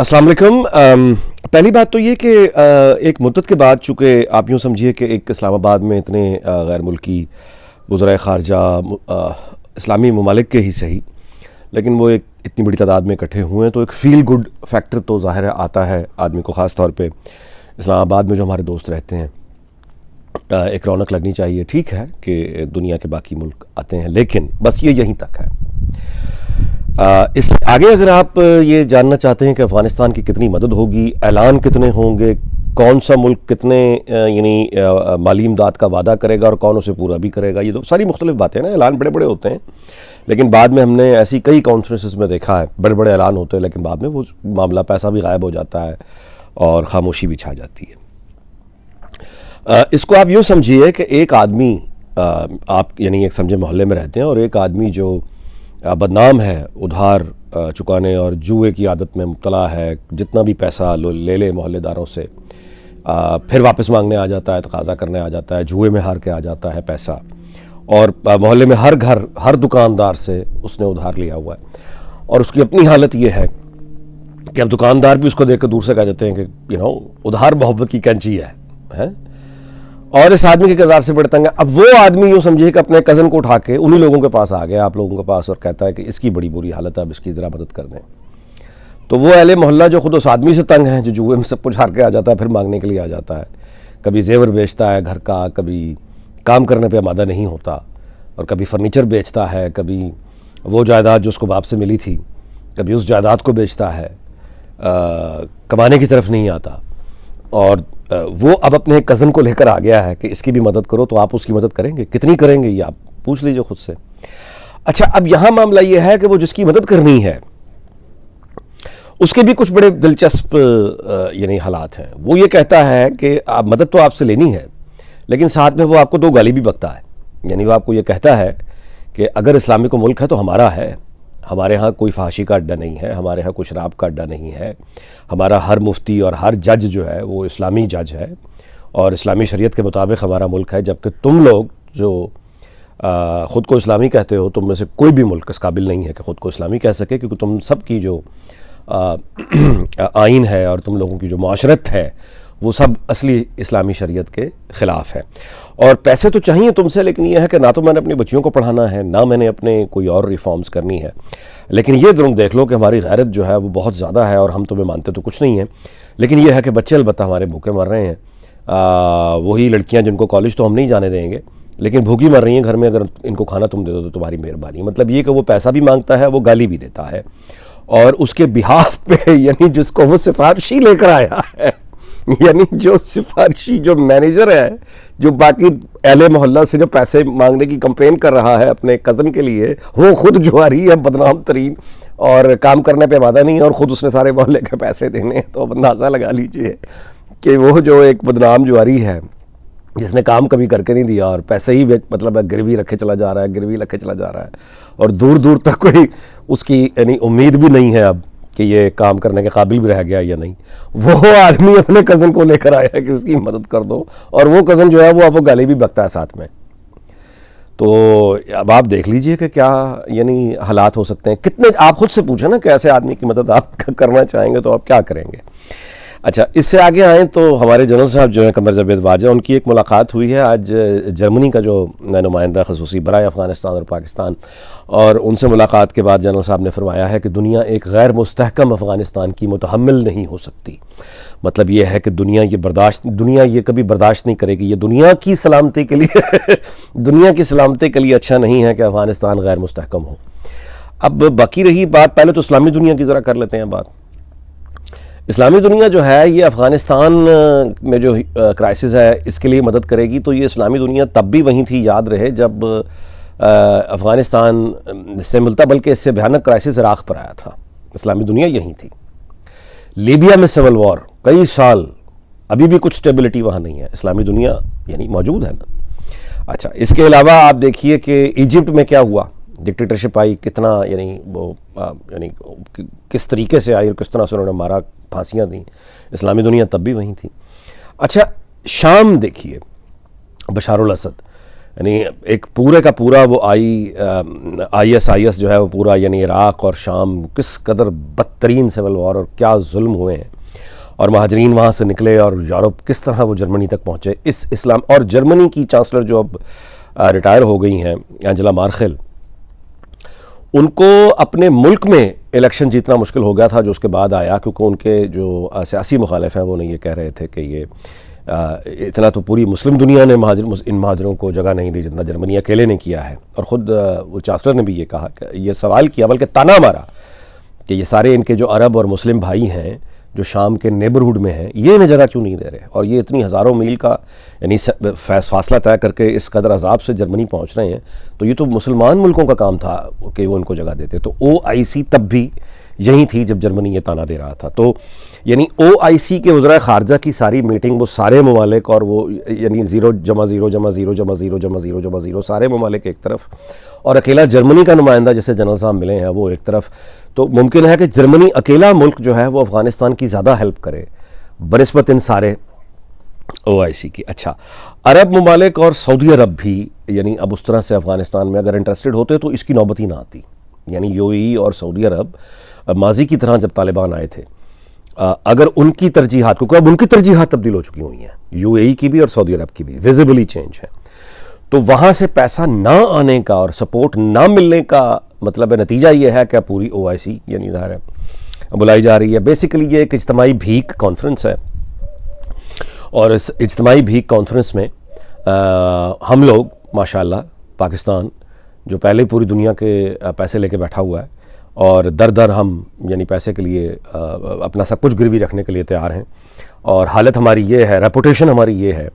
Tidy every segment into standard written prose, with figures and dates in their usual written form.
अस्सलाम वालेकुम। पहली बात तो ये कि एक मुद्दत के बाद, चूँकि आप यूँ समझिए कि एक इस्लामाबाद में इतने गैर मुल्की वज़राए ख़ारजा इस्लामी ममालिक के ही सही, लेकिन वो एक इतनी बड़ी तादाद में इकट्ठे हुए हैं, तो एक फ़ील गुड फैक्टर तो ज़ाहिर है आता है आदमी को। ख़ास तौर पे इस्लामाबाद में जो हमारे दोस्त रहते हैं, एक रौनक लगनी चाहिए। ठीक है कि दुनिया के बाकी मुल्क आते हैं, लेकिन बस ये यहीं तक है। इस आगे अगर आप ये जानना चाहते हैं कि अफ़गानिस्तान की कितनी मदद होगी, ऐलान कितने होंगे, कौन सा मुल्क कितने यानी माली इमदाद का वादा करेगा और कौन उसे पूरा भी करेगा, ये तो सारी मुख्तलिफ बातें हैं ना। ऐलान बड़े बड़े होते हैं, लेकिन बाद में हमने ऐसी कई कॉन्फ्रेंसेस में देखा है, बड़े बड़े ऐलान होते हैं, लेकिन बाद में वो मामला पैसा भी गायब हो जाता है और ख़ामोशी भी छा जाती है। इसको आप यूँ समझिए कि एक आदमी, आप यानी एक समझे मोहल्ले में रहते हैं और एक आदमी जो बदनाम है, उधार चुकाने और जुए की आदत में मुब्तला है, जितना भी पैसा ले ले मोहल्लेदारों से, फिर वापस मांगने आ जाता है, तकाज़ा करने आ जाता है, जुए में हार के आ जाता है पैसा, और मोहल्ले में हर घर हर दुकानदार से उसने उधार लिया हुआ है। और उसकी अपनी हालत ये है कि अब दुकानदार भी उसको देख कर दूर से कह देते हैं कि उधार मोहब्बत की कैंची है? और इस आदमी के किरदार से बड़े तंग है। अब वो आदमी यूँ समझिए कि अपने कज़न को उठा के उन्हीं लोगों के पास आ गया, आप लोगों के पास, और कहता है कि इसकी बड़ी बुरी हालत है, अब इसकी ज़रा मदद कर दें। तो वो अहले मोहल्ला जो खुद उस आदमी से तंग है, जो जुए में सब कुछ हार के आ जाता है, फिर मांगने के लिए आ जाता है, कभी जेवर बेचता है घर का, कभी काम करने पर आमादा नहीं होता, और कभी फर्नीचर बेचता है, कभी वो जायदाद जो उसको बाप से मिली थी, कभी उस जायदाद को बेचता है, कमाने की तरफ नहीं आता। और वो अब अपने कज़न को लेकर आ गया है कि इसकी भी मदद करो, तो आप उसकी मदद करेंगे, कितनी करेंगे ये आप पूछ लीजिए खुद से। अच्छा, अब यहाँ मामला ये है कि वो जिसकी मदद करनी है उसके भी कुछ बड़े दिलचस्प यानी हालात हैं। वो ये कहता है कि आप मदद तो आपसे लेनी है, लेकिन साथ में वो आपको दो गाली भी बकता है। यानी वो आपको ये कहता है कि अगर इस्लामिक मुल्क है तो हमारा है, हमारे यहाँ कोई फाहशी का अड्डा नहीं है, हमारे यहाँ कोई शराब का अड्डा नहीं है, हमारा हर मुफ्ती और हर जज जो है वो इस्लामी जज है और इस्लामी शरीयत के मुताबिक हमारा मुल्क है। जबकि तुम लोग जो ख़ुद को इस्लामी कहते हो, तुम में से कोई भी मुल्क इस काबिल नहीं है कि ख़ुद को इस्लामी कह सके, क्योंकि तुम सब की जो आइन है और तुम लोगों की जो माशरत है वो सब असली इस्लामी शरीयत के ख़िलाफ़ है। और पैसे तो चाहिए तुमसे, लेकिन यह है कि ना तो मैंने अपनी बच्चियों को पढ़ाना है, ना मैंने अपने कोई और रिफॉर्म्स करनी है, लेकिन ये ज़रूर देख लो कि हमारी गैरत जो है वो बहुत ज़्यादा है और हम तुम्हें मानते तो कुछ नहीं है, लेकिन यह है कि बच्चे अलबत्ता हमारे भूखे मर रहे हैं। वही लड़कियां जिनको कॉलेज तो हम नहीं जाने देंगे, लेकिन भूखी मर रही हैं घर में, अगर इनको खाना तुम दे दो तो तुम्हारी मेहरबानी। मतलब ये कि वो पैसा भी मांगता है, वो गाली भी देता है, और उसके बिहाफ पे यानी जिसको वो सिफारिशी लेकर आया है, यानी जो सिफारिशी जो मैनेजर है, जो बाकी अहले मोहल्ला से जो पैसे मांगने की कंप्लेन कर रहा है अपने कज़न के लिए, वो खुद जुआरी है, बदनाम तरीन, और काम करने पे वादा नहीं है, और ख़ुद उसने सारे मोहल्ले के पैसे देने हैं। तो अंदाज़ा लगा लीजिए कि वो जो एक बदनाम जुआरी है जिसने काम कभी करके नहीं दिया और पैसे ही मतलब गिरवी रखे चला जा रहा है, गिरवी रखे चला जा रहा है, और दूर दूर तक कोई उसकी यानी उम्मीद भी नहीं है अब कि ये काम करने के काबिल भी रह गया या नहीं। वो आदमी अपने कज़न को लेकर आया है कि उसकी मदद कर दो, और वो कज़न जो है वो आपको गाली भी बकता है साथ में। तो अब आप देख लीजिए कि क्या यानी हालात हो सकते हैं। कितने, आप खुद से पूछें ना कि ऐसे आदमी की मदद आप करना चाहेंगे तो आप क्या करेंगे। अच्छा, इससे आगे आएँ तो हमारे जनरल साहब जो हैं कमर जावेद बाजवा, उनकी एक मुलाकात हुई है आज जर्मनी का जो नुमाइंदा खसूसी बराए अफ़गानिस्तान और पाकिस्तान, और उनसे मुलाकात के बाद जनरल साहब ने फरमाया है कि दुनिया एक गैर मुस्तहकम अफ़गानिस्तान की मुतहम्मिल नहीं हो सकती। मतलब ये है कि दुनिया ये कभी बर्दाश्त नहीं करेगी। ये दुनिया की सलामती के लिए दुनिया की सलामती के लिए अच्छा नहीं है कि अफ़गानिस्तान गैर मुस्तहकम हो। अब बाकी रही बात, पहले तो इस्लामी दुनिया की ज़रा कर लेते हैं बात। इस्लामी दुनिया जो है ये अफ़गानिस्तान में जो क्राइसिस है इसके लिए मदद करेगी, तो ये इस्लामी दुनिया तब भी वहीं थी, याद रहे, जब अफ़गानिस्तान से मिलता, बल्कि इससे भयानक क्राइसिस इराक़ पर आया था। इस्लामी दुनिया यहीं थी। लीबिया में सिविल वॉर कई साल, अभी भी कुछ स्टेबिलिटी वहाँ नहीं है, इस्लामी दुनिया यानी मौजूद है ना। अच्छा, इसके अलावा आप देखिए कि इजिप्ट में क्या हुआ, डिक्टेटरशिप आई, कितना यानी वो यानी किस तरीके से आई और किस तरह से उन्होंने मारा, फांसियाँ दी। इस्लामी दुनिया तब भी वहीं थी। अच्छा, शाम देखिए, बशारुल असद यानी एक पूरे का पूरा वो ISIS जो है वो पूरा, यानी इराक़ और शाम, किस कदर बदतरीन सिविल वॉर और क्या जुल्म हुए हैं, और महाजरीन वहाँ से निकले और यूरोप किस तरह वो जर्मनी तक पहुँचे इस इस्लाम। और जर्मनी की चांसलर जो अब रिटायर हो गई हैं, एंजेला मार्केल, उनको अपने मुल्क में इलेक्शन जीतना मुश्किल हो गया था जो उसके बाद आया, क्योंकि उनके जो सियासी मुखालिफ हैं वो नहीं, ये कह रहे थे कि ये इतना तो पूरी मुस्लिम दुनिया ने इन महाजरों को जगह नहीं दी जितना जर्मनी अकेले ने किया है। और ख़ुद वो चांसलर ने भी ये कहा कि ये सवाल किया, बल्कि ताना मारा कि ये सारे इनके जो अरब और मुस्लिम भाई हैं जो शाम के नेबरहुड में हैं, ये इन्हें जगह क्यों नहीं दे रहे, और ये इतनी हज़ारों मील का यानी फासला तय करके इस कदर अजाब से जर्मनी पहुंच रहे हैं, तो ये तो मुसलमान मुल्कों का काम था कि वो इनको जगह देते। तो OIC तब भी यही थी जब जर्मनी ये ताना दे रहा था। तो यानी OIC के वज़राए ख़ारजा की सारी मीटिंग, वो सारे ममालिक, और वो यानी 0,0,0,0,0,0,0 सारे ममालिक एक तरफ, और अकेला जर्मनी का नुमाइंदा जैसे जनरल साहब मिले हैं वो एक तरफ। तो मुमकिन है कि जर्मनी अकेला मुल्क जो है वो अफ़गानिस्तान की ज़्यादा हेल्प करे बनिस्बत इन सारे OIC की। अच्छा, अरब ममालिक और सऊदी अरब भी यानी अब उस तरह से अफ़गानिस्तान में अगर इंटरेस्टेड होते तो इसकी नौबत ही ना आती। यानी UAE और सऊदी अरब माजी की तरह जब तालिबान आए थे, अगर उनकी तरजीहात, क्योंकि अब उनकी तरजीहात तब्दील हो चुकी हुई हैं, UAE की भी और सऊदी अरब की भी विजिबली चेंज है, तो वहाँ से पैसा ना आने का और सपोर्ट ना मिलने का मतलब है, नतीजा ये है कि पूरी OIC यानी ज़ाहिर है बुलाई जा रही है। बेसिकली ये एक इज्तिमाई भीख कॉन्फ्रेंस है, और इस इज्तिमाई भीख कॉन्फ्रेंस में हम लोग माशाल्लाह, पाकिस्तान जो पहले पूरी दुनिया के पैसे लेके बैठा हुआ है, और दर दर हम यानी पैसे के लिए अपना सब कुछ गिरवी रखने के लिए तैयार हैं। और हालत हमारी ये है, रेपुटेशन हमारी ये है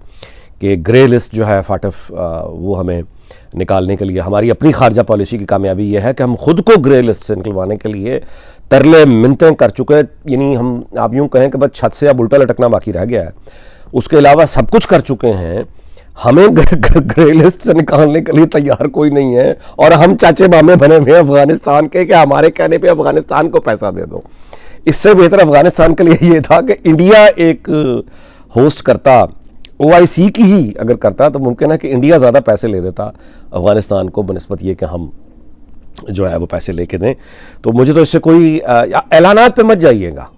कि ग्रे लिस्ट जो है फाटफ वो हमें निकालने के लिए, हमारी अपनी खारजा पॉलिसी की कामयाबी ये है कि हम खुद को ग्रे लिस्ट से निकलवाने के लिए तरले मिन्नतें कर चुके हैं। यानी हम, आप यूँ कहें कि बस छत से अब उल्टा लटकना बाकी रह गया है, उसके अलावा सब कुछ कर चुके हैं। हमें ग्रे लिस्ट से निकालने के लिए तैयार कोई नहीं है, और हम चाचे मामे बने हुए हैं अफगानिस्तान के कि हमारे कहने पे अफगानिस्तान को पैसा दे दो। इससे बेहतर अफगानिस्तान के लिए ये था कि इंडिया एक होस्ट करता, OIC की ही अगर करता तो मुमकिन है कि इंडिया ज़्यादा पैसे ले देता अफगानिस्तान को बनिस्बत ये कि हम जो है वो पैसे लेके दें। तो मुझे तो इससे कोई ऐलानात पे मत जाइएगा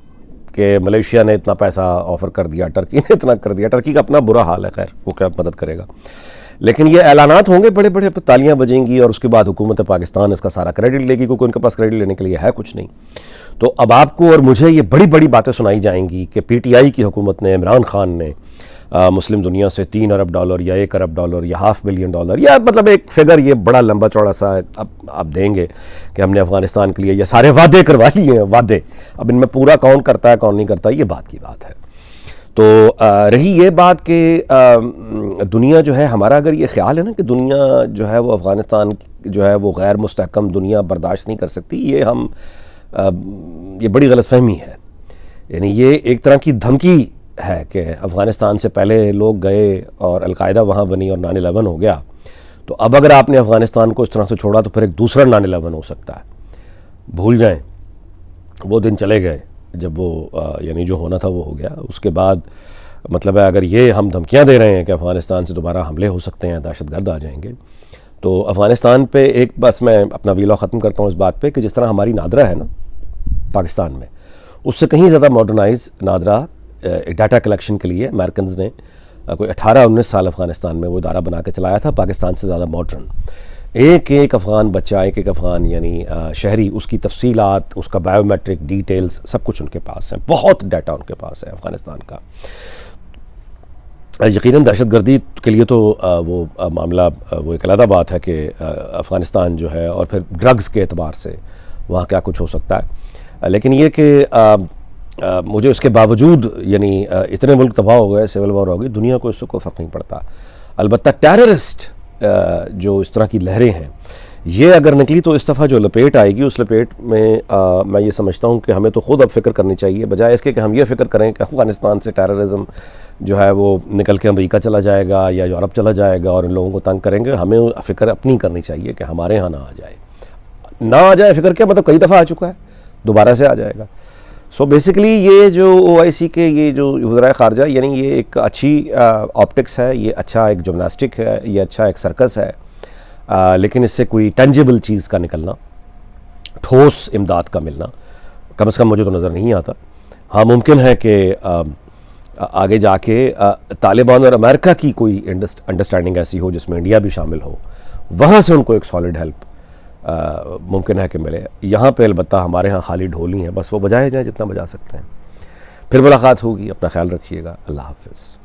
कि मलेशिया ने इतना पैसा ऑफ़र कर दिया, टर्की ने इतना कर दिया। टर्की का अपना बुरा हाल है, खैर वो क्या मदद करेगा, लेकिन ये ऐलानात होंगे बड़े बड़े, तालियां बजेंगी, और उसके बाद हुकूमत पाकिस्तान इसका सारा क्रेडिट लेगी, क्योंकि उनके पास क्रेडिट लेने के लिए है कुछ नहीं। तो अब आपको और मुझे ये बड़ी बड़ी बातें सुनाई जाएंगी कि PTI की हुकूमत ने, इमरान खान ने मुस्लिम दुनिया से $3 अरब या $1 अरब या $500 मिलियन या मतलब एक फिगर, ये बड़ा लंबा चौड़ा सा अब आप देंगे कि हमने अफ़गानिस्तान के लिए ये सारे वादे करवा लिए हैं। वादे अब इनमें पूरा कौन करता है कौन नहीं करता, ये बात की बात है। तो रही ये बात कि दुनिया जो है हमारा, अगर ये ख्याल है ना कि दुनिया जो है वो अफ़गानिस्तान जो है वो गैर मुस्तहकम दुनिया बर्दाश्त नहीं कर सकती, ये ये बड़ी गलतफहमी है। यानी ये एक तरह की धमकी है कि अफ़गानिस्तान से पहले लोग गए और अलकायदा वहाँ बनी और 9/11 हो गया, तो अब अगर आपने अफ़गानिस्तान को इस तरह से छोड़ा तो फिर एक दूसरा 9/11 हो सकता है। भूल जाएं, वो दिन चले गए जब वो यानी जो होना था वो हो गया। उसके बाद मतलब है, अगर ये हम धमकियाँ दे रहे हैं कि अफ़गानिस्तान से दोबारा हमले हो सकते हैं, दहशतगर्द आ जाएंगे, तो अफ़गानिस्तान पे एक बस मैं अपना वीला ख़त्म करता हूँ इस बात पे कि जिस तरह हमारी नादरा है ना पाकिस्तान में, उससे कहीं ज़्यादा मॉडर्नाइज नादरा डाटा कलेक्शन के लिए अमेरिकन ने कोई 18-19 साल अफ़गानिस्तान में वो इदारा बना के चलाया था, पाकिस्तान से ज़्यादा मॉडर्न। एक एक अफ़गान बच्चा, एक एक अफ़गान यानी शहरी, उसकी तफसीलात, उसका बायोमेट्रिक डिटेल्स सब कुछ उनके पास है, बहुत डाटा उनके पास है अफ़गानिस्तान का। यकीनन दहशतगर्दी के लिए तो वो मामला वो एक अलग बात है कि अफ़गानिस्तान जो है, और फिर ड्रग्स के एतबार से वहाँ क्या कुछ हो सकता है। लेकिन ये कि मुझे उसके बावजूद यानी इतने मुल्क तबाह हो गए, सिविल वॉर हो गई, दुनिया को इससे कोई फ़र्क नहीं पड़ता। अलबत्ता टेररिस्ट जो इस तरह की लहरें हैं, ये अगर निकली तो इस दफ़ा जो लपेट आएगी, उस लपेट में मैं ये समझता हूँ कि हमें तो ख़ुद अब फ़िक्र करनी चाहिए, बजाय इसके कि हम ये फ़िक्र करें कि अफ़गानिस्तान से टेररिज़म जो है वो निकल के अमेरिका चला जाएगा या यूरोप चला जाएगा और इन लोगों को तंग करेंगे। हमें फ़िक्र अपनी करनी चाहिए कि हमारे यहाँ ना आ जाए। ना आ जाए फ़िक्र क्या, मतलब कई दफ़ा आ चुका है, दोबारा से आ जाएगा। सो बेसिकली ये जो OIC के ये जो वज़राए ख़ारजा, यानी ये एक अच्छी ऑप्टिक्स है, ये अच्छा एक जिम्नास्टिक है, ये अच्छा एक सर्कस है, लेकिन इससे कोई टेंजिबल चीज़ का निकलना, ठोस इमदाद का मिलना कम से कम मुझे तो नज़र नहीं आता। हाँ, मुमकिन है कि आगे जाके तालिबान और अमेरिका की कोई अंडरस्टैंडिंग ऐसी हो जिसमें इंडिया भी शामिल हो, वहाँ से उनको एक सॉलिड हेल्प मुमकिन है कि मिले। यहाँ पे अलबत्ता हमारे यहाँ खाली ढोल ही हैं, बस वो बजाए जाएँ जितना बजा सकते हैं। फिर मुलाकात होगी, अपना ख्याल रखिएगा, अल्लाह हाफ़िज़।